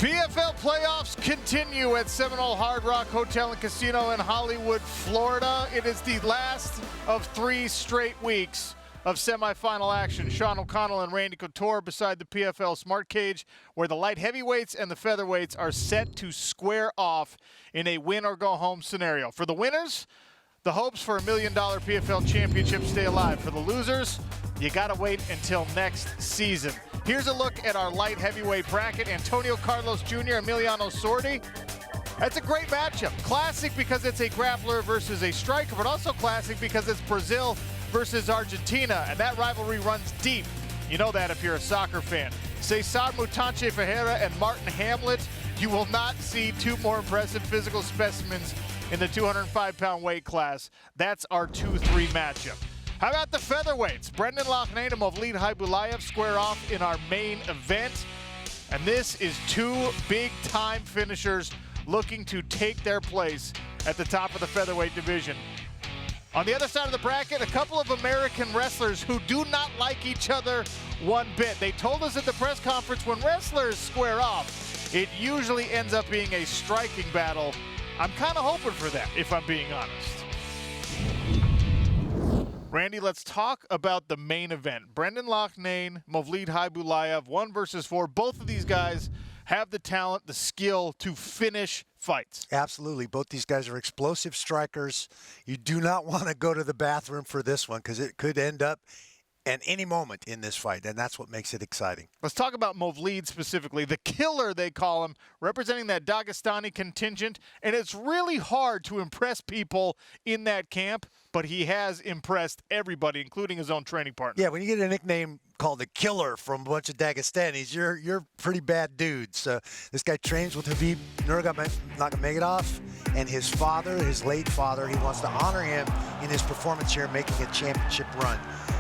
PFL playoffs continue at Seminole Hard Rock Hotel and Casino in Hollywood, Florida. It is the last of 3 straight weeks of semifinal action. Sean O'Connell and Randy Couture beside the PFL Smart Cage, where the light heavyweights and the featherweights are set to square off in a win-or-go-home scenario. For the winners, the hopes for $1 million PFL championship stay alive. For the losers, you gotta wait until next season. Here's a look at our light heavyweight bracket. Antonio Carlos Jr., Emiliano Sordi. That's a great matchup. Classic because it's a grappler versus a striker, but also classic because it's Brazil versus Argentina, and that rivalry runs deep. You know that if you're a soccer fan. Cesar Mutanche Ferreira and Martin Hamlet. You will not see 2 more impressive physical specimens in the 205-pound weight class. That's our 2-3 matchup. How about the featherweights? Brendan Loughnane and Movlid Khaybulaev square off in our main event. And this is 2 big-time finishers looking to take their place at the top of the featherweight division. On the other side of the bracket, a couple of American wrestlers who do not like each other one bit. They told us at the press conference when wrestlers square off, it usually ends up being a striking battle. I'm kind of hoping for that, if I'm being honest. Randy, let's talk about the main event. Brendan Loughnane, Movlid Khaybulaev, 1 versus 4. Both of these guys have the talent, the skill to finish fights. Absolutely. Both these guys are explosive strikers. You do not want to go to the bathroom for this one because it could end up at any moment in this fight, and that's what makes it exciting. Let's talk about Movlid specifically. The killer, they call him, representing that Dagestani contingent, and it's really hard to impress people in that camp, but he has impressed everybody, including his own training partner. Yeah, when you get a nickname called the killer from a bunch of Dagestanis, you're pretty bad dudes. This guy trains with Khabib Nurmagomedov, and his father, his late father, he wants to honor him in his performance here, making a championship run.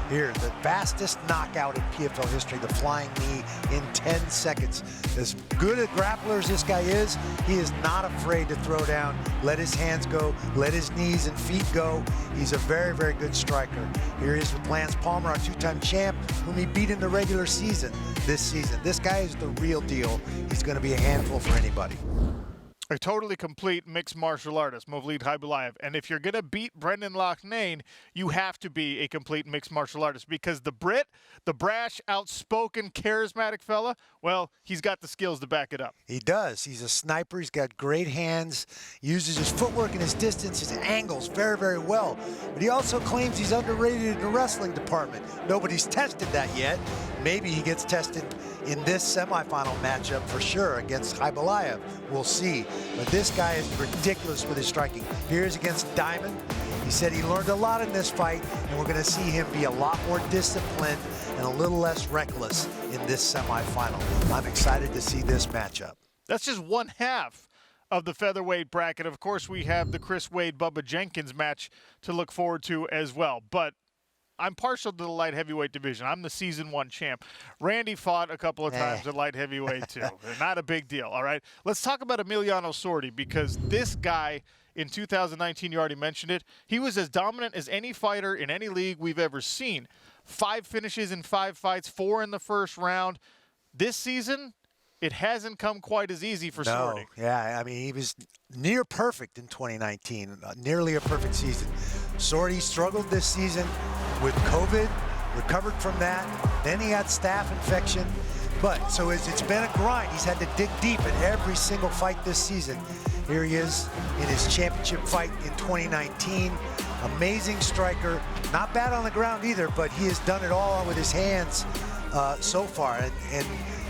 Here, the fastest knockout in PFL history, the flying knee in 10 seconds. As good a grappler as this guy is, he is not afraid to throw down, let his hands go, let his knees and feet go. He's a very, very good striker. Here he is with Lance Palmer, our 2-time champ, whom he beat in the regular season this season. This guy is the real deal. He's going to be a handful for anybody. A totally complete mixed martial artist, Movlid Khaybulaev. And if you're going to beat Brendan Loughnane, you have to be a complete mixed martial artist because the Brit, the brash, outspoken, charismatic fella, well, he's got the skills to back it up. He does. He's a sniper. He's got great hands, uses his footwork and his distance, his angles very, very well. But he also claims he's underrated in the wrestling department. Nobody's tested that yet. Maybe he gets tested in this semifinal matchup for sure against Khaybulaev. We'll see. But this guy is ridiculous with his striking. Here's against Diamond. He said he learned a lot in this fight, and we're going to see him be a lot more disciplined and a little less reckless in this semifinal. I'm excited to see this matchup. That's just 1/2 of the featherweight bracket. Of course, we have the Chris Wade-Bubba Jenkins match to look forward to as well. But I'm partial to the light heavyweight division. I'm the season 1 champ. Randy fought a couple of times at light heavyweight too. Not a big deal, all right? Let's talk about Emiliano Sordi because this guy in 2019, you already mentioned it, he was as dominant as any fighter in any league we've ever seen. 5 finishes in 5 fights, 4 in the first round. This season, it hasn't come quite as easy for Sordi. Yeah, I mean, he was near perfect in 2019, nearly a perfect season. Sordi struggled this season with COVID, recovered from that. Then he had staph infection. But so it's been a grind. He's had to dig deep in every single fight this season. Here he is in his championship fight in 2019. Amazing striker. Not bad on the ground either, but he has done it all with his hands so far. And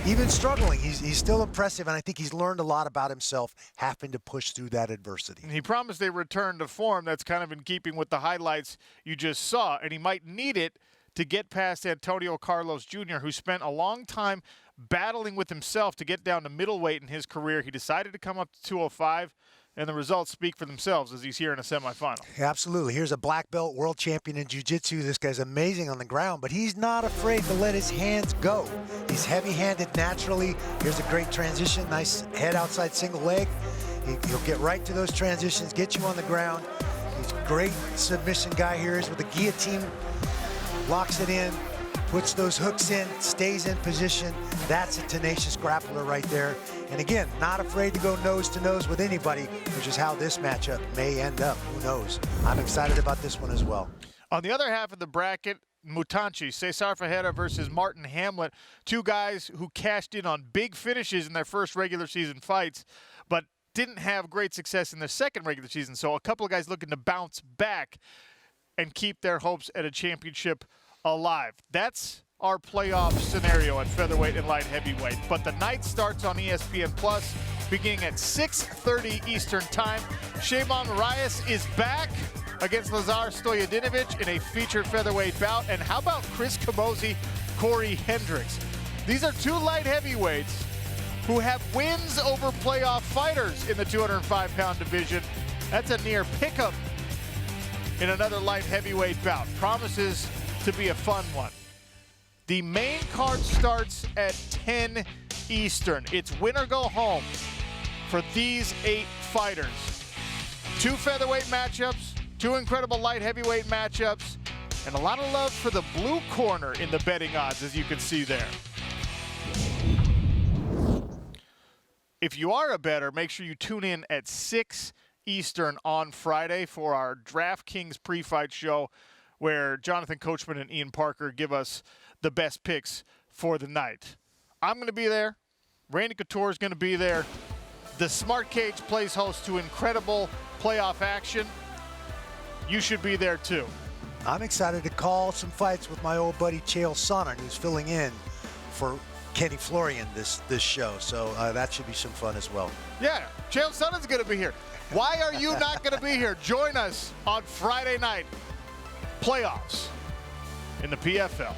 even struggling, he's still impressive, and I think he's learned a lot about himself, having to push through that adversity. He promised a return to form that's kind of in keeping with the highlights you just saw, and he might need it to get past Antonio Carlos Jr., who spent a long time battling with himself to get down to middleweight in his career. He decided to come up to 205, and the results speak for themselves as he's here in a semifinal. Absolutely. Here's a black belt world champion in jiu-jitsu. This guy's amazing on the ground, but he's not afraid to let his hands go. He's heavy-handed naturally. Here's a great transition. Nice head outside single leg. He'll get right to those transitions, get you on the ground. He's a great submission guy here. Is with the guillotine. Locks it in, puts those hooks in, stays in position. That's a tenacious grappler right there. And again, not afraid to go nose to nose with anybody, which is how this matchup may end up. Who knows? I'm excited about this one as well. On the other half of the bracket, Mutanchi, Cesar Fajeda versus Martin Hamlet, two guys who cashed in on big finishes in their first regular season fights, but didn't have great success in their second regular season. So a couple of guys looking to bounce back and keep their hopes at a championship alive. That's our playoff scenario at featherweight and light heavyweight. But the night starts on ESPN Plus, beginning at 6:30 Eastern Time. Shayban Reyes is back against Lazar Stojadinovic in a featured featherweight bout. And how about Chris Camozzi, Corey Hendricks? These are two light heavyweights who have wins over playoff fighters in the 205-pound division. That's a near pickup in another light heavyweight bout. Promises to be a fun one. The main card starts at 10 Eastern. It's win or go home for these 8 fighters. 2 featherweight matchups, 2 incredible light heavyweight matchups, and a lot of love for the blue corner in the betting odds, as you can see there. If you are a bettor, make sure you tune in at 6 Eastern on Friday for our DraftKings pre-fight show, where Jonathan Coachman and Ian Parker give us the best picks for the night. I'm going to be there. Randy Couture is going to be there. The Smart Cage plays host to incredible playoff action. You should be there too. I'm excited to call some fights with my old buddy Chael Sonnen, who's filling in for Kenny Florian this show. So that should be some fun as well. Yeah, Chael Sonnen's going to be here. Why are you not going to be here? Join us on Friday night. Playoffs in the PFL.